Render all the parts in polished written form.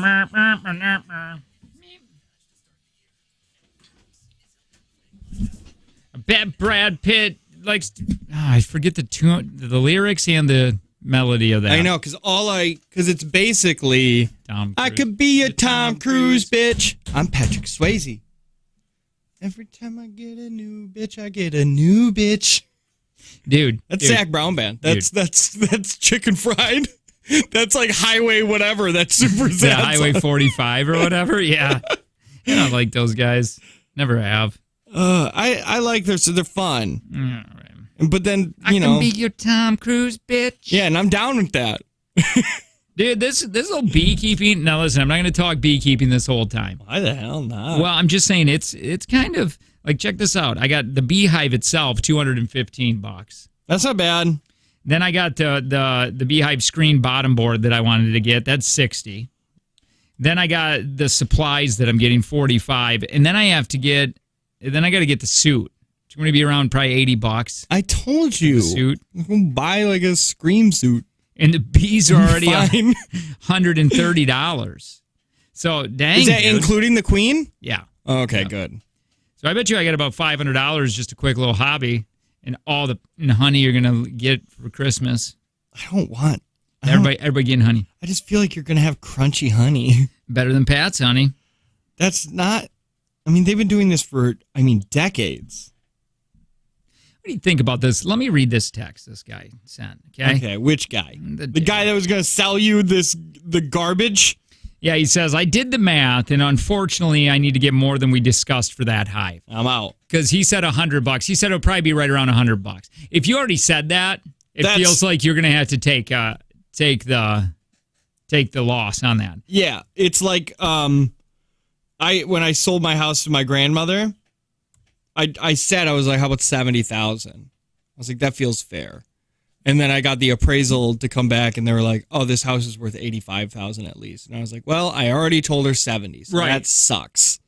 I bet Brad Pitt likes. I forget the tune, the lyrics, and the melody of that. I know, because it's basically, I could be a Tom Cruise, bitch. I'm Patrick Swayze. Every time I get a new bitch, I get a new bitch. Dude. That's Zac Brown Band. That's Chicken Fried. That's like Highway whatever. That's Super Sad. Yeah, Highway 45 or whatever. Yeah. I don't like those guys. Never have. I like they're fun. All right. But then, I can be your Tom Cruise, bitch. Yeah, and I'm down with that. Dude, this whole beekeeping. Now listen, I'm not going to talk beekeeping this whole time. Why the hell not? Well, I'm just saying it's kind of like, check this out. I got the beehive itself, $215. That's not bad. Then I got the beehive screen bottom board that I wanted to get. That's $60. Then I got the supplies that I'm getting, $45, and then I got to get the suit. It's going to be around probably $80. I told you. The suit. Buy like a Scream suit. And the bees are already $130. So dang. Is that including the queen? Yeah. Okay, good. So I bet you I got about $500, just a quick little hobby, and all the honey you're gonna get for Christmas. I don't want. Everybody getting honey. I just feel like you're gonna have crunchy honey. Better than Pat's honey. That's not. I mean, they've been doing this for decades. What do you think about this? Let me read this text this guy sent. Okay. Which guy? The guy that was gonna sell you the garbage. Yeah, he says, I did the math, and unfortunately, I need to get more than we discussed for that hive. I'm out. Because he said $100. He said it'll probably be right around $100. If you already said that, it feels like you're going to have to take the loss on that. Yeah, it's like when I sold my house to my grandmother, I said, I was like, how about $70,000? I was like, that feels fair. And then I got the appraisal to come back, and they were like, "Oh, this house is worth $85,000 at least." And I was like, "Well, I already told her 70, so that sucks."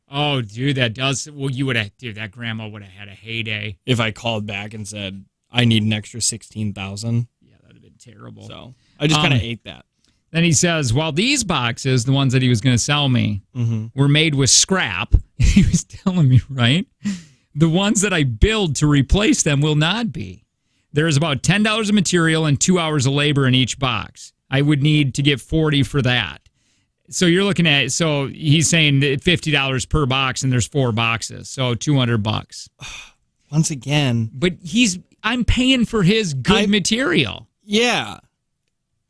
Oh, dude, that does. Well, you would have, dude. That grandma would have had a heyday if I called back and said I need an extra $16,000. Yeah, that'd have been terrible. So I just kind of ate that. Then he says, "While these boxes, the ones that he was going to sell me, were made with scrap," he was telling me, right? The ones that I build to replace them will not be. There is about $10 of material and 2 hours of labor in each box. I would need to get $40 for that. So you're looking at, so he's saying $50 per box, and there's 4 boxes, so $200. Once again, but I'm paying for his good material. Yeah,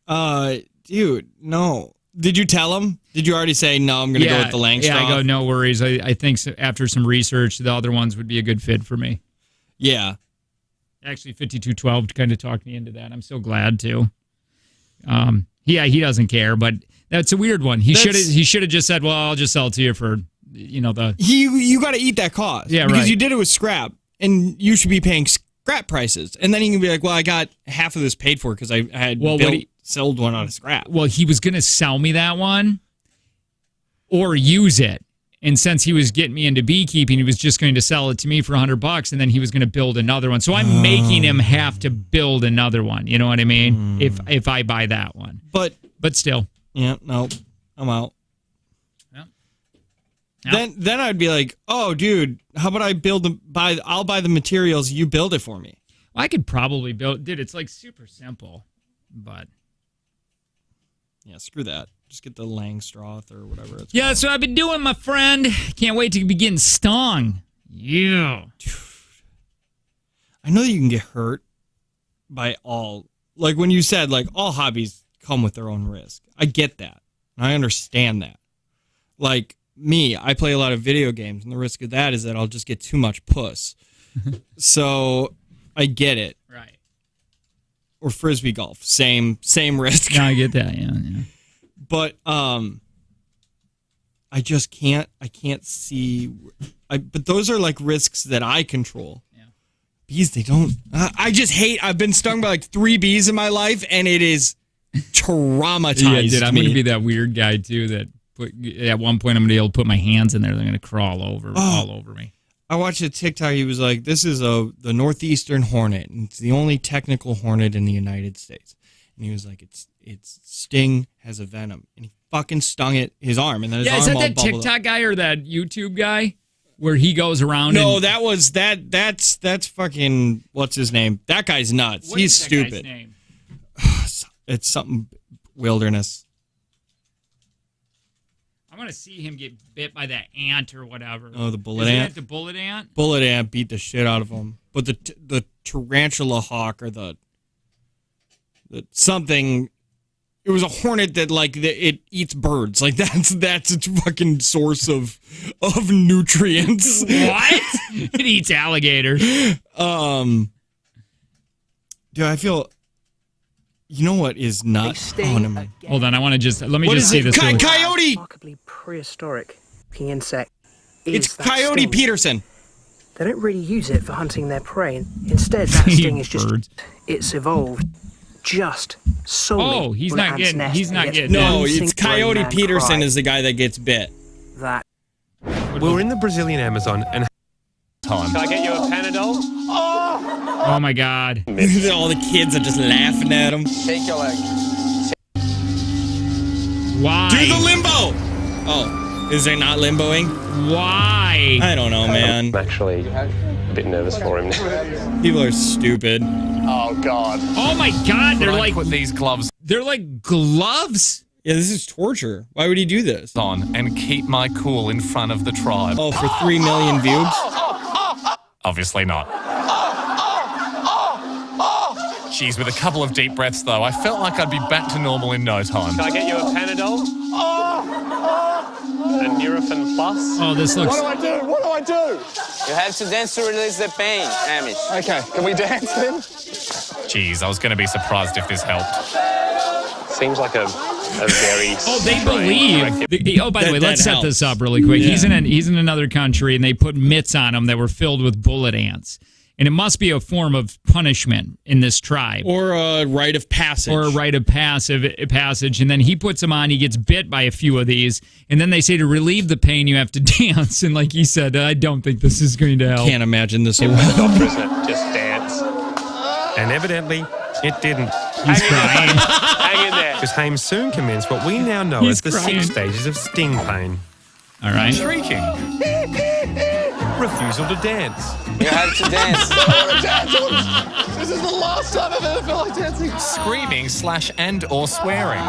dude, no. Did you tell him? Did you already say no? I'm going to go with the Langstroth. Yeah, I go. No worries. I think after some research, the other ones would be a good fit for me. Yeah. Actually, 5212 kind of talked me into that. I'm so glad to. He doesn't care, but that's a weird one. He should have just said, "Well, I'll just sell it to you for, you got to eat that cost." Yeah, because right. you did it with scrap, and you should be paying scrap prices. And then he can be like, "Well, I got half of this paid for because I had sold one out of scrap." Well, he was going to sell me that one or use it. And since he was getting me into beekeeping, he was just going to sell it to me for $100, and then he was going to build another one. So I'm making him have to build another one. You know what I mean? If I buy that one, but still, yeah, no, I'm out. Yeah. Then I'd be like, oh, dude, how about I'll buy the materials, you build it for me. I could probably build. Dude, it's like super simple, but yeah, screw that. Just get the Langstroth or whatever it's called. Yeah, that's what I've been doing, my friend. Can't wait to be getting stung. Yeah. I know that you can get hurt by like when you said, like, all hobbies come with their own risk. I get that. I understand that. Like me, I play a lot of video games, and the risk of that is that I'll just get too much puss. So I get it. Right. Or Frisbee golf. Same risk. No, I get that, yeah. But I just can't see. But those are like risks that I control. Yeah. Bees, they don't. I just hate. I've been stung by like 3 bees in my life, and it is traumatized. Yeah, dude, I'm going to be that weird guy too. That at one point I'm going to be able to put my hands in there. They're going to crawl all over me. I watched a TikTok. He was like, "This is the northeastern hornet, and it's the only technical hornet in the United States." And he was like, its sting has a venom, and he fucking stung his arm, and then his Yeah, arm is that all that bubbled up. TikTok guy or that YouTube guy where he goes around? No, and, that's fucking what's his name? That guy's nuts. what He's is that guy's stupid. name? It's something wilderness. I want to see him get bit by that ant or whatever. Oh, the bullet Isn't ant. it the bullet ant? Bullet ant beat the shit out of him, but the tarantula hawk or the something. It was a hornet that it eats birds. Like that's its fucking source of nutrients. What? It eats alligators. Dude, I feel. You know what is not? Oh, never mind. Hold on, I want to let me What just is see it? this. really- Coyote. Remarkably prehistoric looking insect. It's is that Coyote sting. Peterson. They don't really use it for hunting their prey. Instead, that sting is just Birds. it's evolved just solely. Oh, he's on not ants' getting- nest he's and not gets getting No, one it's single Coyote man Peterson cry. is the guy that gets bit. That. We were in the Brazilian Amazon and Can I get you a Panadol? Oh my God. All the kids are just laughing at him. Take your leg. Why? Do the limbo. Oh, is there not limboing? Why? I don't know, man. I'm actually a bit nervous for him now. People are stupid. Oh, God. Oh my God! When They're I like put these gloves gloves. Yeah, this is torture. Why would he do this? on and keep my cool in front of the tribe. Oh, for 3 million views? Obviously not. Jeez, with a couple of deep breaths though, I felt like I'd be back to normal in no time. Can I get you a Panadol? A Nurofen Plus? Oh, this looks. What do I do? You have to dance to release the pain, Amish. Okay, can we dance then? Jeez, I was going to be surprised if this helped. Seems like a very. Oh, they strange believe. Oh, by the way, That let's set helps. this up really quick. Yeah. He's in another country, and they put mitts on him that were filled with bullet ants, and it must be a form of punishment in this tribe. Or a rite of passage. Or a rite of passage, and then he puts them on. He gets bit by a few of these, and then they say to relieve the pain, you have to dance. And like he said, I don't think this is going to help. Can't imagine this. Doctor, isn't it? Just dance. and evidently it didn't. He's crying. Hang in there. Because Hames soon commenced what we now know He's as the crying. 6 stages of sting pain. All right. Shrieking. Refusal to dance. You have to dance. This is the last time I've ever felt like dancing. Screaming / and or swearing.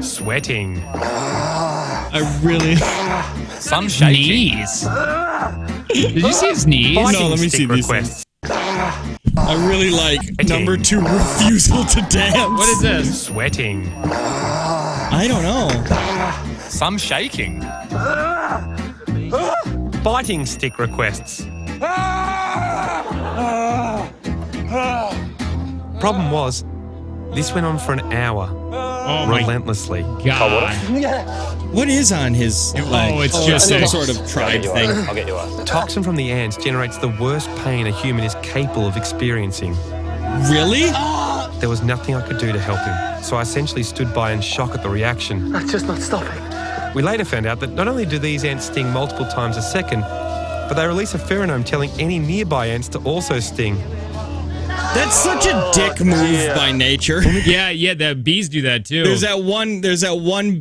Sweating. I really. Some shaking. Knees. Did you see his knees? No, Biting let me stick see these requests. I really like number 2, refusal to dance. What is this? Sweating. I don't know. Some shaking. Biting stick requests. Problem was, this went on for an hour, Oh my relentlessly. God. What is on his leg? Oh, it's just some a- sort of tribe thing. I'll get you a. Toxin from the ants generates the worst pain a human is capable of experiencing. Really? There was nothing I could do to help him, so I essentially stood by in shock at the reaction. That's just not stopping. We later found out that not only do these ants sting multiple times a second, but they release a pheromone telling any nearby ants to also sting. That's such a dick move by nature. Yeah, the bees do that too. There's that one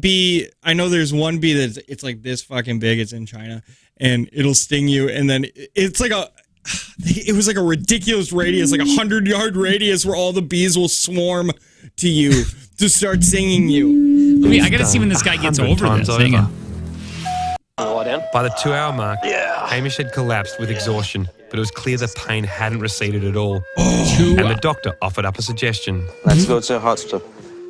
bee. I know there's one bee that's it's like this fucking big. It's in China, and it'll sting you, and then it's like it was like a ridiculous radius, like 100-yard radius, where all the bees will swarm to you to start stinging you. I gotta see when this guy gets 100 over times this thing. over. Lie down. By the 2-hour mark, Hamish had collapsed with exhaustion, but it was clear the pain hadn't receded at all. And the doctor offered up a suggestion. Let's go to the hospital.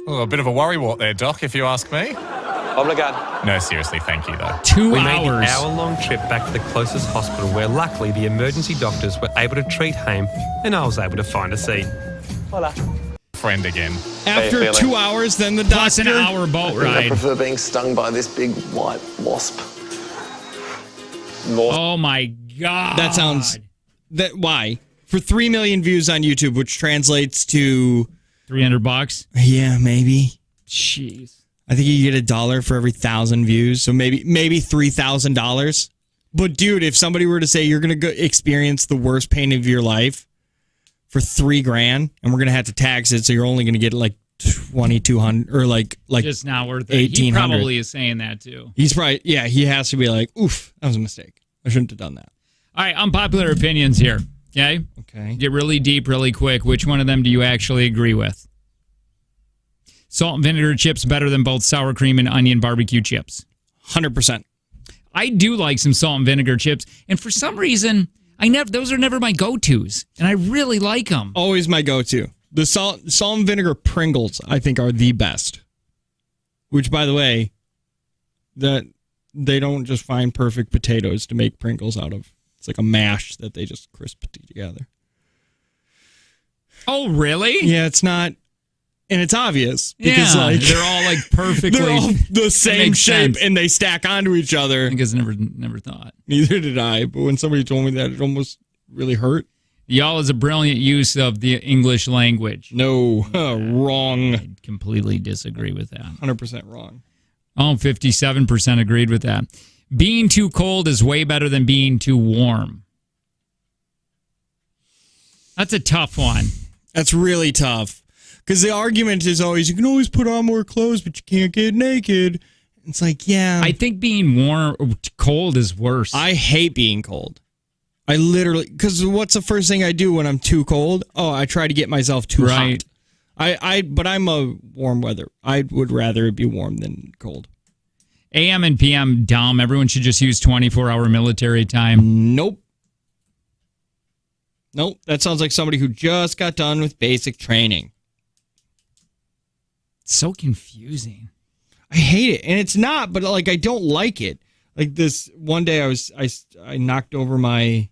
Oh, a bit of a worrywart there, Doc, if you ask me. Obrigado. No, seriously, thank you, though. 2 We made the hours. hour-long trip back to the closest hospital where luckily the emergency doctors were able to treat Haim and I was able to find a seat. Friend again. After feeling? 2 hours, then the Plus an doctor. hour boat I ride. prefer being stung by this big white wasp. Oh my God. That sounds. Why? For 3 million views on YouTube, which translates to $300. yeah, maybe. Jeez. I think you get $1 for every 1,000 views, so maybe $3,000. But dude, if somebody were to say you're gonna go experience the worst pain of your life for $3,000, and we're gonna have to tax it, so you're only gonna get like 2,200 or like Just not worth it. He 1,800. probably is saying that too. He's probably he has to be like, oof, that was a mistake. I shouldn't have done that. All right, unpopular opinions here. Okay, Okay. get really deep, really quick. Which one of them do you actually agree with? Salt and vinegar chips better than both sour cream and onion barbecue chips. 100%. I do like some salt and vinegar chips, and for some reason, those are never my go-tos, and I really like them. Always my go-to. The salt and vinegar Pringles, I think, are the best. Which, by the way, that they don't just find perfect potatoes to make Pringles out of. It's like a mash that they just crisp together. Oh, really? Yeah, it's not, and it's obvious because Yeah, they're all like perfectly. they're all the same makes shape sense. and they stack onto each other. I guess never thought. Neither did I, but when somebody told me that, it almost really hurt. Y'all is a brilliant use of the English language. No, wrong. I completely disagree with that. 100% wrong. Oh, 57% agreed with that. Being too cold is way better than being too warm. That's a tough one. That's really tough. Because the argument is always, you can always put on more clothes, but you can't get naked. It's like, yeah. I think being cold is worse. I hate being cold. I literally, because what's the first thing I do when I'm too cold? Oh, I try to get myself too Right. hot. But I'm a warm weather. I would rather it be warm than cold. AM and PM, dumb. Everyone should just use 24-hour military time. Nope. That sounds like somebody who just got done with basic training. It's so confusing. I hate it, and it's not, but like I don't like it. Like this one day, I knocked over my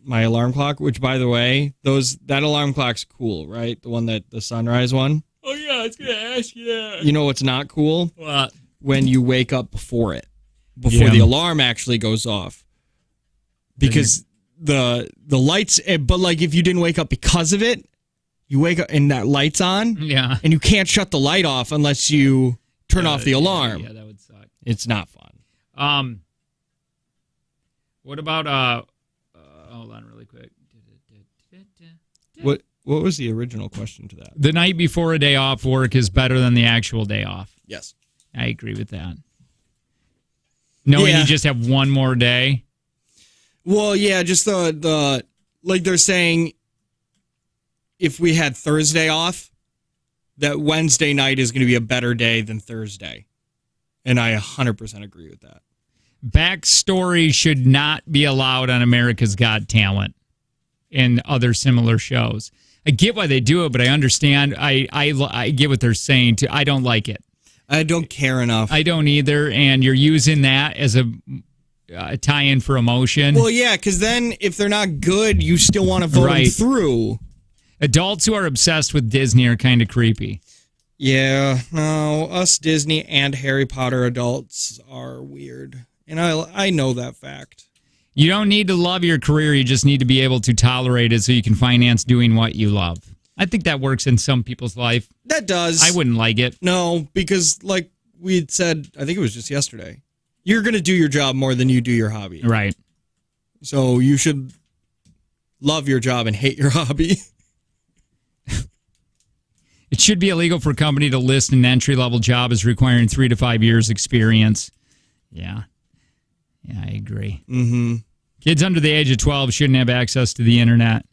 alarm clock, which, by the way, that alarm clock's cool, right? The one the sunrise one. Oh yeah, I was gonna ask you that. You know what's not cool? What? When you wake up before Yeah. the alarm actually goes off, because the lights. But like if you didn't wake up because of it, you wake up and that light's on. Yeah. And you can't shut the light off unless you turn off the alarm. Yeah, that would suck. It's not fun. What about hold on really quick. What was the original question to that? The night before a day off work is better than the actual day off. Yes. I agree with that. Knowing Yeah. you just have one more day. Well, yeah, just the like they're saying if we had Thursday off, that Wednesday night is going to be a better day than Thursday. And I 100% agree with that. Backstory should not be allowed on America's Got Talent and other similar shows. I get why they do it, but I understand. I get what they're saying too. I don't like it. I don't care enough. I don't either. And you're using that as a tie-in for emotion. Well, yeah, because then if they're not good, you still want to vote them Right. through. Adults who are obsessed with Disney are kind of creepy. Yeah, no, us Disney and Harry Potter adults are weird. And I know that fact. You don't need to love your career. You just need to be able to tolerate it so you can finance doing what you love. I think that works in some people's life. That does. I wouldn't like it. No, because like we had said, I think it was just yesterday, you're going to do your job more than you do your hobby. Right. So you should love your job and hate your hobby. It should be illegal for a company to list an entry-level job as requiring 3 to 5 years experience. Yeah. Yeah, I agree. Mm-hmm. Kids under the age of 12 shouldn't have access to the internet.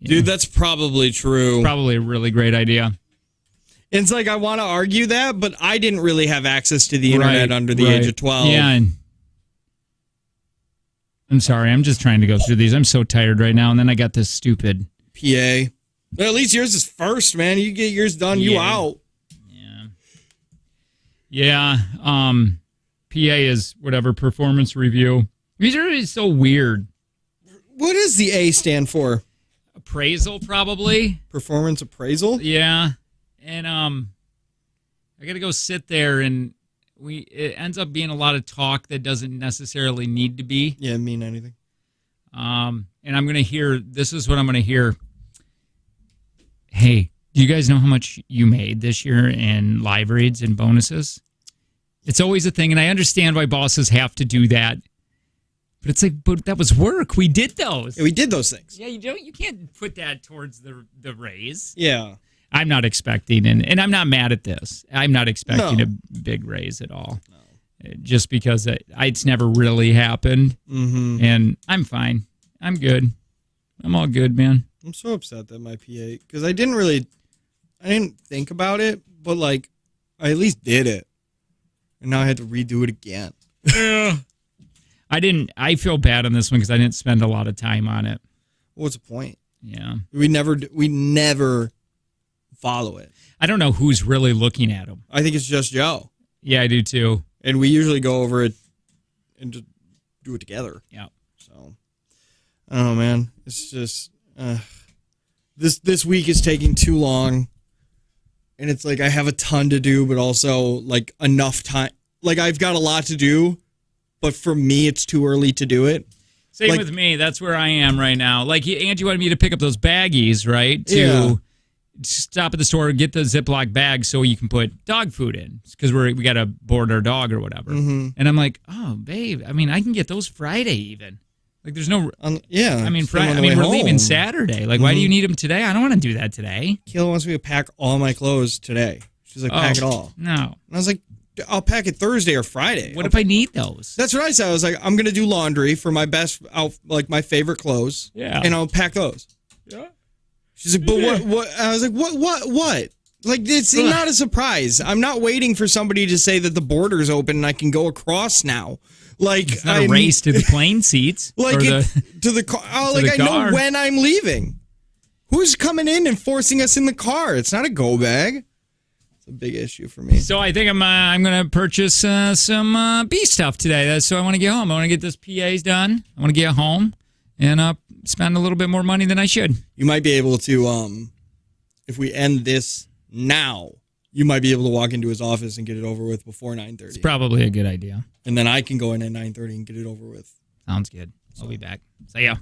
Dude, that's probably true. Probably a really great idea. It's like I want to argue that, but I didn't really have access to the internet under the age of 12. Yeah. And I'm sorry. I'm just trying to go through these. I'm so tired right now. And then I got this stupid PA. Well, at least yours is first, man. You get yours done, you Yeah. out. Yeah. PA is whatever performance review. These are really so weird. What does the A stand for? Appraisal, probably. Performance appraisal? Yeah. And I got to go sit there, and it ends up being a lot of talk that doesn't necessarily need to be. Yeah, mean anything. And I'm going to hear, this is what I'm going to hear. Hey, do you guys know how much you made this year in live reads and bonuses? It's always a thing, and I understand why bosses have to do that. But it's like, but that was work. We did those. Yeah, we did those things. Yeah, you can't put that towards the raise. Yeah. I'm not expecting, and I'm not mad at this. I'm not expecting a big raise at all. Just because it's never really happened. Mm-hmm. And I'm fine. I'm good. I'm all good, man. I'm so upset that my PA, because I didn't think about it, but like, I at least did it. And now I had to redo it again. I feel bad on this one because I didn't spend a lot of time on it. What's the point? Yeah. We never follow it. I don't know who's really looking at them. I think it's just Joe. Yeah, I do too. And we usually go over it and just do it together. Yeah. So, I don't know, man. It's just, this week is taking too long. And it's like I have a ton to do, but also like enough time. Like I've got a lot to do, but for me, it's too early to do it. Same with me. That's where I am right now. Like Angie wanted me to pick up those baggies, right? Yeah. Stop at the store, get the Ziploc bag so you can put dog food in because we got to board our dog or whatever. Mm-hmm. And I'm like, oh, babe, I mean, I can get those Friday even. Like, there's no. Yeah. I mean, Friday. I mean, we're leaving Saturday. Like, why do you need them today? I don't want to do that today. Kayla wants me to pack all my clothes today. She's like, pack it all. No. And I was like, I'll pack it Thursday or Friday. What if I need those? That's what I said. I was like, I'm gonna do laundry for my best, like my favorite clothes. Yeah. And I'll pack those. Yeah. She's like, but what? I was like, what? Like, it's not a surprise. I'm not waiting for somebody to say that the border's open and I can go across now. Like, it's not a race to the plane seats. Like, to the car. Oh, like, I know when I'm leaving. Who's coming in and forcing us in the car? It's not a go bag. It's a big issue for me. So I think I'm going to purchase some bee stuff today. So I want to get home. I want to get this PAs done. I want to get home and spend a little bit more money than I should. You might be able to, if we end this now, you might be able to walk into his office and get it over with before 9:30. It's probably a good idea. And then I can go in at 9:30 and get it over with. Sounds good. I'll be back. See ya.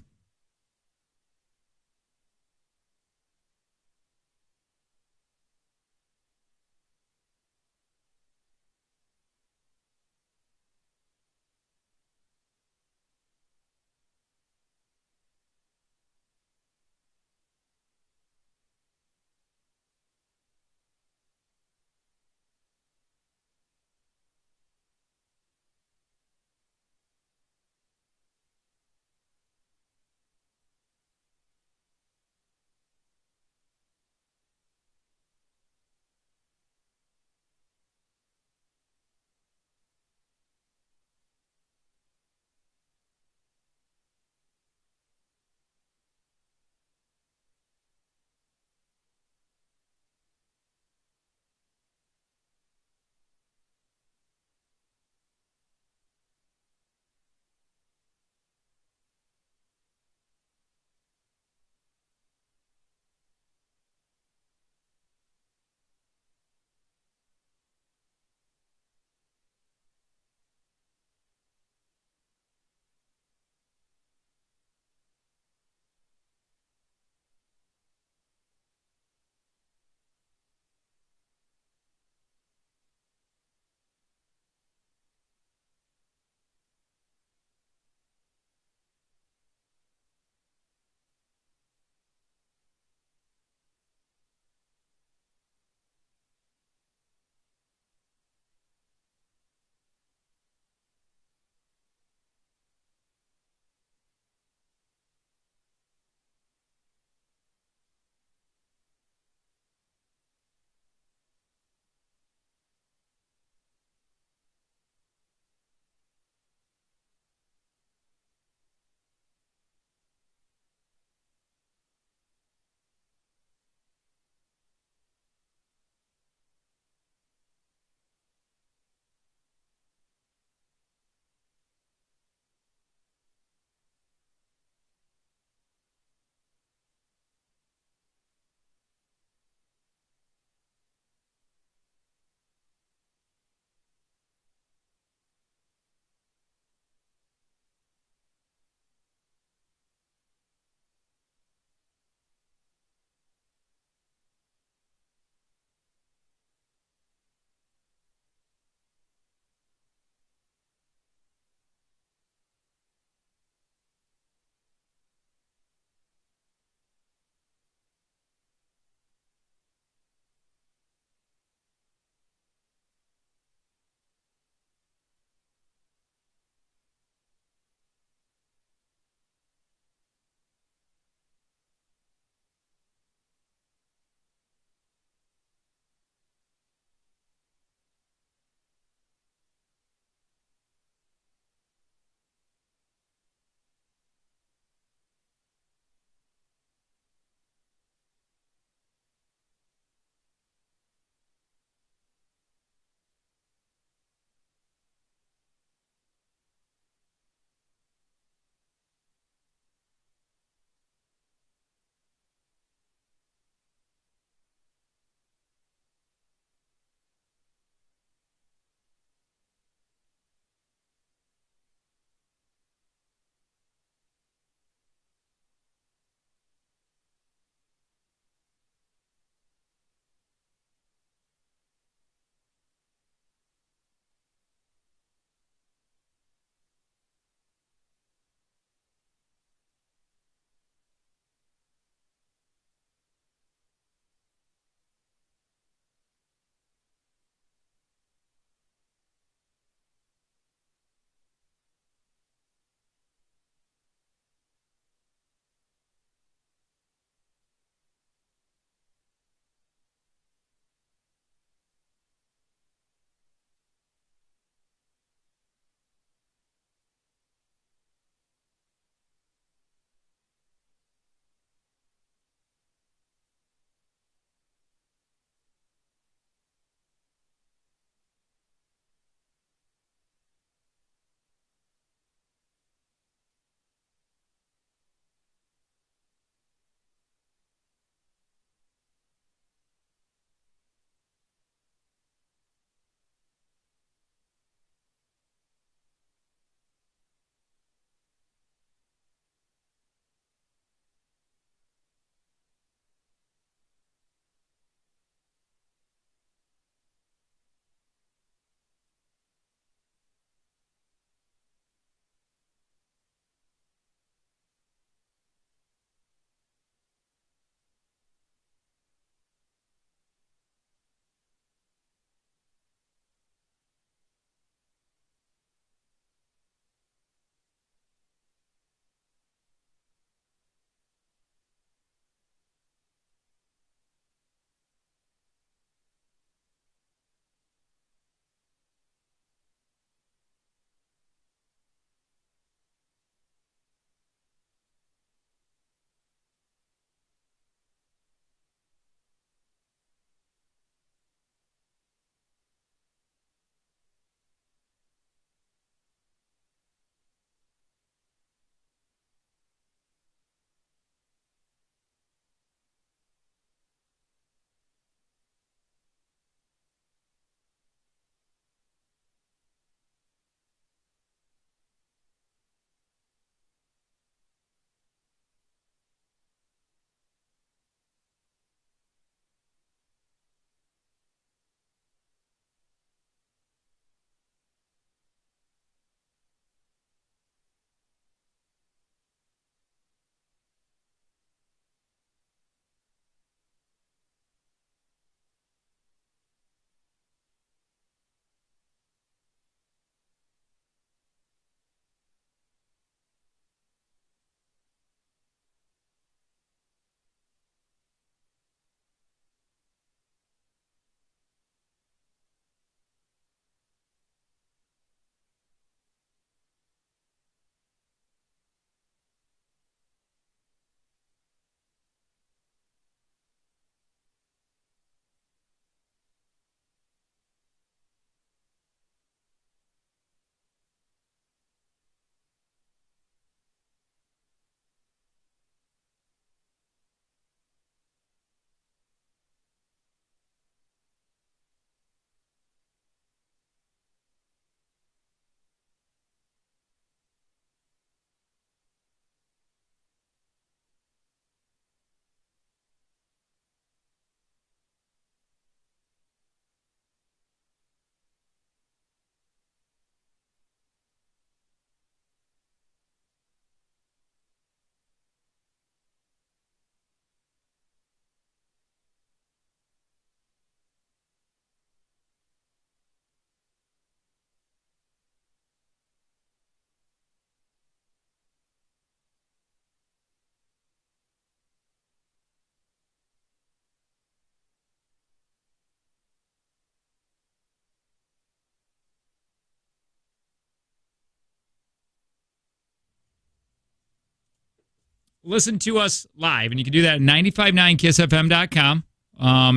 listen to us live, and you can do that at 959kissfm.com.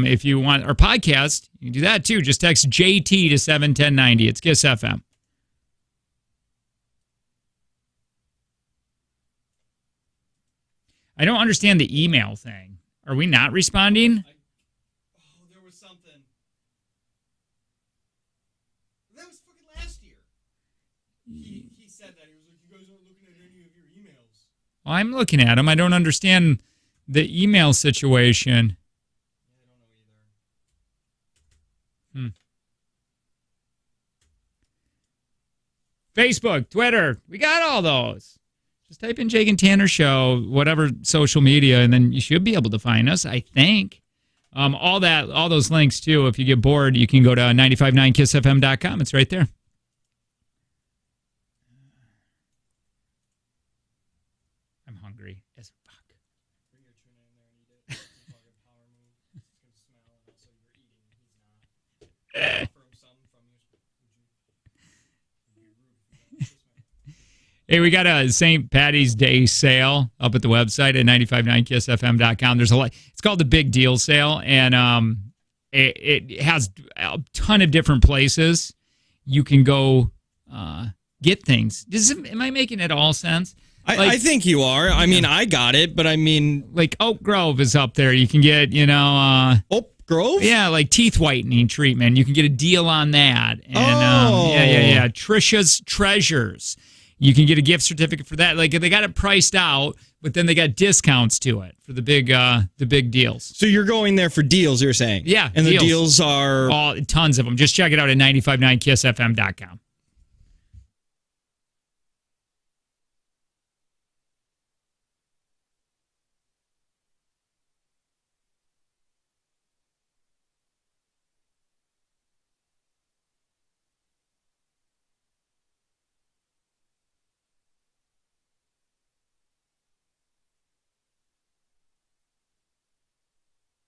If you want our podcast, you can do that too. Just text JT to 71090. It's Kiss FM. I don't understand the email thing. Are we not responding? There was something. That was fucking last year. He said that. He was like, you guys aren't looking at any of your emails. Well, I'm looking at them. I don't understand the email situation. I don't know either. Facebook, Twitter, we got all those. Just type in Jake and Tanner Show, whatever social media, and then you should be able to find us, I think. All those links, too. If you get bored, you can go to 959kissfm.com. It's right there. I'm hungry as fuck. Bring your tuna in there and eat it. It's a fucking power move. It's going to smell, and also you're eating. He's not. From some from Hey, we got a St. Patty's Day sale up at the website at 959kissfm.com. There's a lot. It's called the Big Deal Sale, and it has a ton of different places you can go get things. Am I making it all sense? I think you are. I mean, I got it, but I mean, like Oak Grove is up there. You can get, Oak Grove? Yeah, like teeth whitening treatment. You can get a deal on that. And yeah. Trisha's Treasures. You can get a gift certificate for that. Like they got it priced out, but then they got discounts to it for the big deals. So you're going there for deals, you're saying? Yeah, And deals. the deals are tons of them. Just check it out at 959kissfm.com.